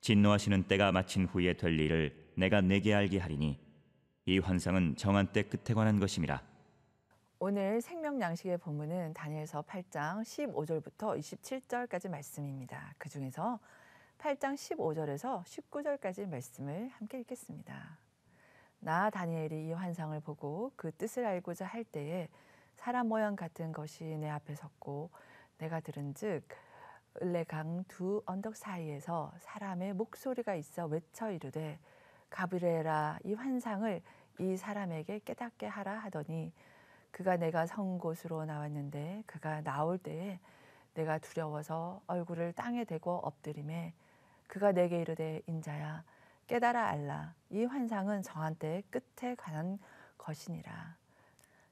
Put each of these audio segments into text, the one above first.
진노하시는 때가 마친 후에 될 일을 내가 내게 알게 하리니 이 환상은 정한 때 끝에 관한 것임이라. 오늘 생명 양식의 본문은 다니엘서 8장 15절부터 27절까지 말씀입니다. 그 중에서 8장 15절에서 19절까지 말씀을 함께 읽겠습니다. 나 다니엘이 이 환상을 보고 그 뜻을 알고자 할 때에 사람 모양 같은 것이 내 앞에 섰고 내가 들은즉 을레강 두 언덕 사이에서 사람의 목소리가 있어 외쳐 이르되 가브리엘아 이 환상을 이 사람에게 깨닫게 하라 하더니 그가 내가 선 곳으로 나왔는데 그가 나올 때에 내가 두려워서 얼굴을 땅에 대고 엎드리매 그가 내게 이르되 인자야 깨달아 알라 이 환상은 정한 때의 끝에 관한 것이니라.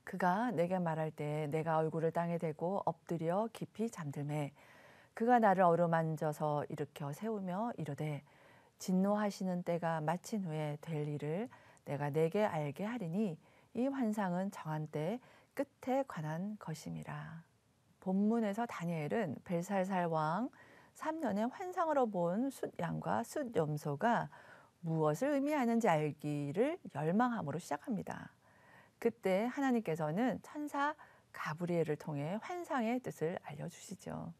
그가 내게 말할 때 내가 얼굴을 땅에 대고 엎드려 깊이 잠들매 그가 나를 어루만져서 일으켜 세우며 이르되 진노하시는 때가 마친 후에 될 일을 내가 내게 알게 하리니 이 환상은 정한 때 끝에 관한 것임이라. 본문에서 다니엘은 벨살살 왕 3년의 환상으로 본 숫양과 숫염소가 무엇을 의미하는지 알기를 열망함으로 시작합니다. 그때 하나님께서는 천사 가브리엘을 통해 환상의 뜻을 알려주시죠.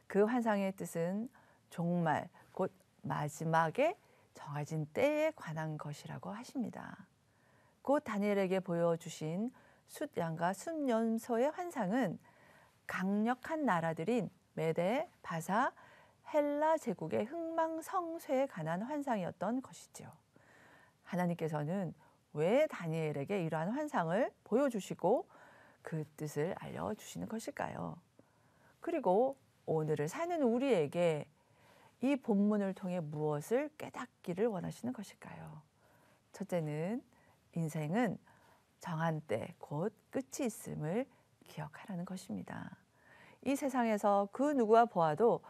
그 환상의 뜻은 종말, 곧 마지막에 정해진 때에 관한 것이라고 하십니다. 곧 다니엘에게 보여주신 숫양과 숫염소의 환상은 강력한 나라들인 메데, 바사, 헬라 제국의 흥망성쇠에 관한 환상이었던 것이죠. 하나님께서는 왜 다니엘에게 이러한 환상을 보여주시고 그 뜻을 알려주시는 것일까요? 그리고 오늘을 사는 우리에게 이 본문을 통해 무엇을 깨닫기를 원하시는 것일까요? 첫째는 인생은 정한 때 곧 끝이 있음을 기억하라는 것입니다. 이 세상에서 그 누구와 보아도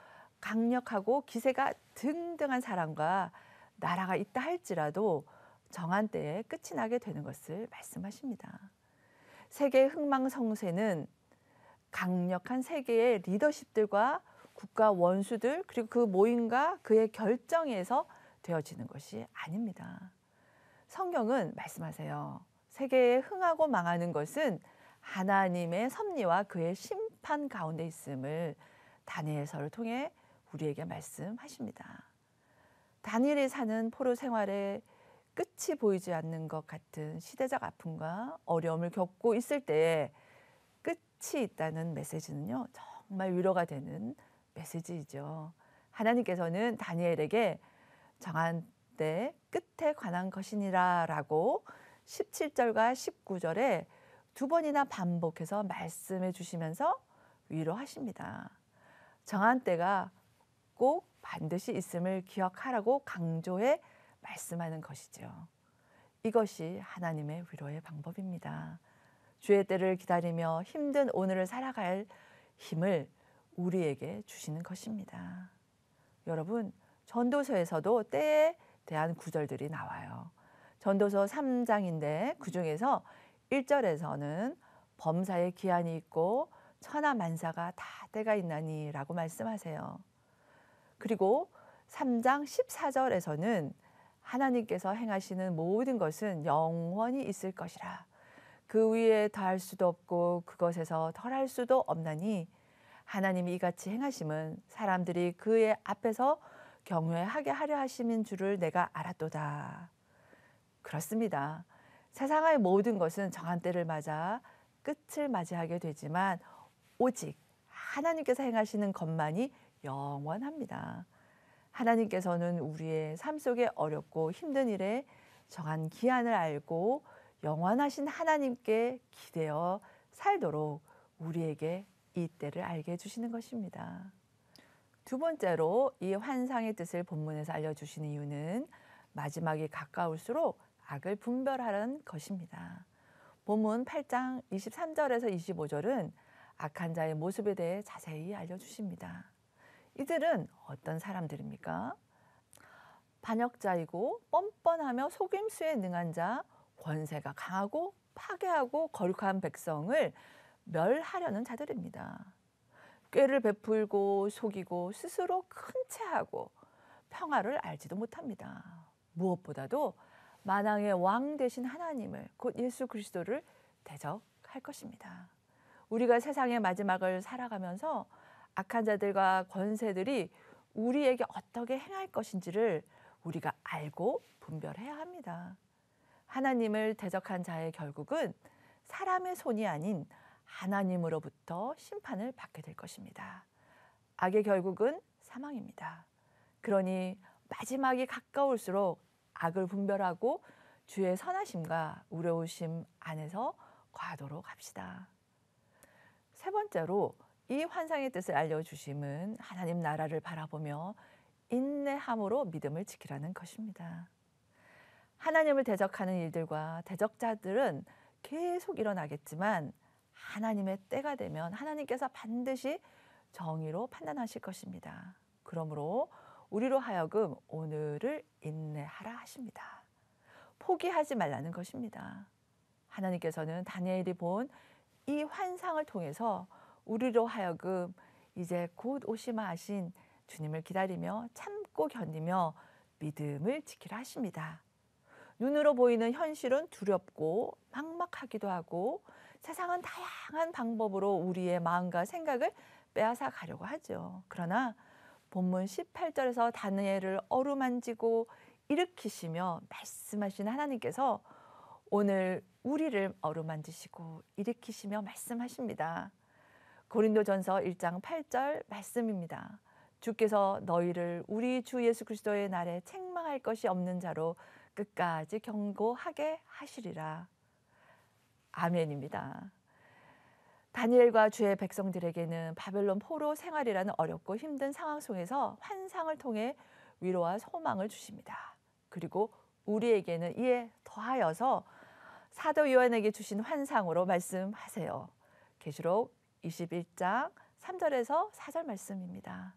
강력하고 기세가 등등한 사람과 나라가 있다 할지라도 정한 때에 끝이 나게 되는 것을 말씀하십니다. 세계의 흥망성쇠는 강력한 세계의 리더십들과 국가 원수들 그리고 그 모임과 그의 결정에서 되어지는 것이 아닙니다. 성경은 말씀하세요. 세계에 흥하고 망하는 것은 하나님의 섭리와 그의 심판 가운데 있음을 다니엘서를 통해 우리에게 말씀하십니다. 다니엘이 사는 포로 생활에 끝이 보이지 않는 것 같은 시대적 아픔과 어려움을 겪고 있을 때에 끝이 있다는 메시지는요, 정말 위로가 되는 메시지이죠. 하나님께서는 다니엘에게 정한 때 끝에 관한 것이니라 라고 17절과 19절에 두 번이나 반복해서 말씀해 주시면서 위로하십니다. 정한 때가 꼭 반드시 있음을 기억하라고 강조해 말씀하는 것이죠. 이것이 하나님의 위로의 방법입니다. 주의 때를 기다리며 힘든 오늘을 살아갈 힘을 우리에게 주시는 것입니다. 여러분, 전도서에서도 때에 대한 구절들이 나와요. 전도서 3장인데 그중에서 1절에서는 범사에 기한이 있고 천하만사가 다 때가 있나니 라고 말씀하세요. 그리고 3장 14절에서는 하나님께서 행하시는 모든 것은 영원히 있을 것이라. 그 위에 더할 수도 없고 그것에서 덜할 수도 없나니 하나님이 이같이 행하심은 사람들이 그의 앞에서 경외하게 하려 하심인 줄을 내가 알았도다. 그렇습니다. 세상의 모든 것은 정한 때를 맞아 끝을 맞이하게 되지만 오직 하나님께서 행하시는 것만이 영원합니다. 하나님께서는 우리의 삶 속에 어렵고 힘든 일에 정한 기한을 알고 영원하신 하나님께 기대어 살도록 우리에게 이 때를 알게 해주시는 것입니다. 두 번째로 이 환상의 뜻을 본문에서 알려주시는 이유는 마지막이 가까울수록 악을 분별하라는 것입니다. 본문 8장 23절에서 25절은 악한 자의 모습에 대해 자세히 알려주십니다. 이들은 어떤 사람들입니까? 반역자이고 뻔뻔하며 속임수에 능한 자, 권세가 강하고 파괴하고 거룩한 백성을 멸하려는 자들입니다. 꾀를 베풀고 속이고 스스로 큰 체하고 평화를 알지도 못합니다. 무엇보다도 만왕의 왕 되신 하나님을, 곧 예수 그리스도를 대적할 것입니다. 우리가 세상의 마지막을 살아가면서 악한 자들과 권세들이 우리에게 어떻게 행할 것인지를 우리가 알고 분별해야 합니다. 하나님을 대적한 자의 결국은 사람의 손이 아닌 하나님으로부터 심판을 받게 될 것입니다. 악의 결국은 사망입니다. 그러니 마지막이 가까울수록 악을 분별하고 주의 선하심과 의로우심 안에서 거하도록 합시다. 세 번째로 이 환상의 뜻을 알려주심은 하나님 나라를 바라보며 인내함으로 믿음을 지키라는 것입니다. 하나님을 대적하는 일들과 대적자들은 계속 일어나겠지만 하나님의 때가 되면 하나님께서 반드시 정의로 판단하실 것입니다. 그러므로 우리로 하여금 오늘을 인내하라 하십니다. 포기하지 말라는 것입니다. 하나님께서는 다니엘이 본 이 환상을 통해서 우리로 하여금 이제 곧 오시마 하신 주님을 기다리며 참고 견디며 믿음을 지키라 하십니다. 눈으로 보이는 현실은 두렵고 막막하기도 하고 세상은 다양한 방법으로 우리의 마음과 생각을 빼앗아 가려고 하죠. 그러나 본문 18절에서 다니엘을 어루만지고 일으키시며 말씀하신 하나님께서 오늘 우리를 어루만지시고 일으키시며 말씀하십니다. 고린도전서 1장 8절 말씀입니다. 주께서 너희를 우리 주 예수 그리스도의 날에 책망할 것이 없는 자로 끝까지 경고하게 하시리라. 아멘입니다. 다니엘과 주의 백성들에게는 바벨론 포로 생활이라는 어렵고 힘든 상황 속에서 환상을 통해 위로와 소망을 주십니다. 그리고 우리에게는 이에 더하여서 사도 요한에게 주신 환상으로 말씀하세요. 계시록 21장 3절에서 4절 말씀입니다.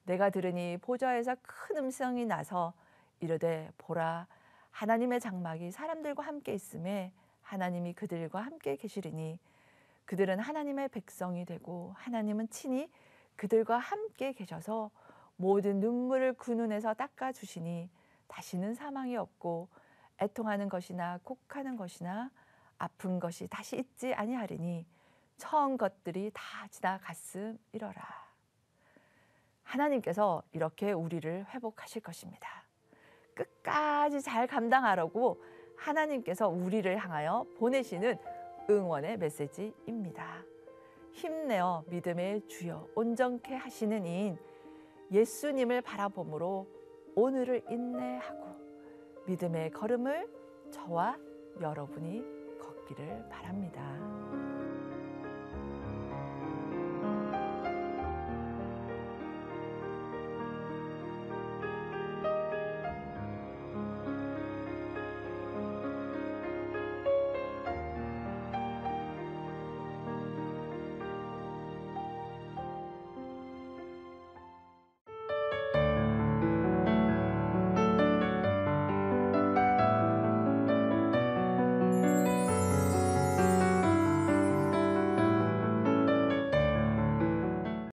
내가 들으니 보좌에서 큰 음성이 나서 이르되 보라 하나님의 장막이 사람들과 함께 있음에 하나님이 그들과 함께 계시리니 그들은 하나님의 백성이 되고 하나님은 친히 그들과 함께 계셔서 모든 눈물을 그 눈에서 닦아주시니 다시는 사망이 없고 애통하는 것이나 곡하는 것이나 아픈 것이 다시 있지 아니하리니 처음 것들이 다 지나갔음이러라. 하나님께서 이렇게 우리를 회복하실 것입니다. 끝까지 잘 감당하라고 하나님께서 우리를 향하여 보내시는 응원의 메시지입니다. 힘내어 믿음의 주여 온전케 하시는 이인 예수님을 바라봄으로 오늘을 인내하고 믿음의 걸음을 저와 여러분이 걷기를 바랍니다.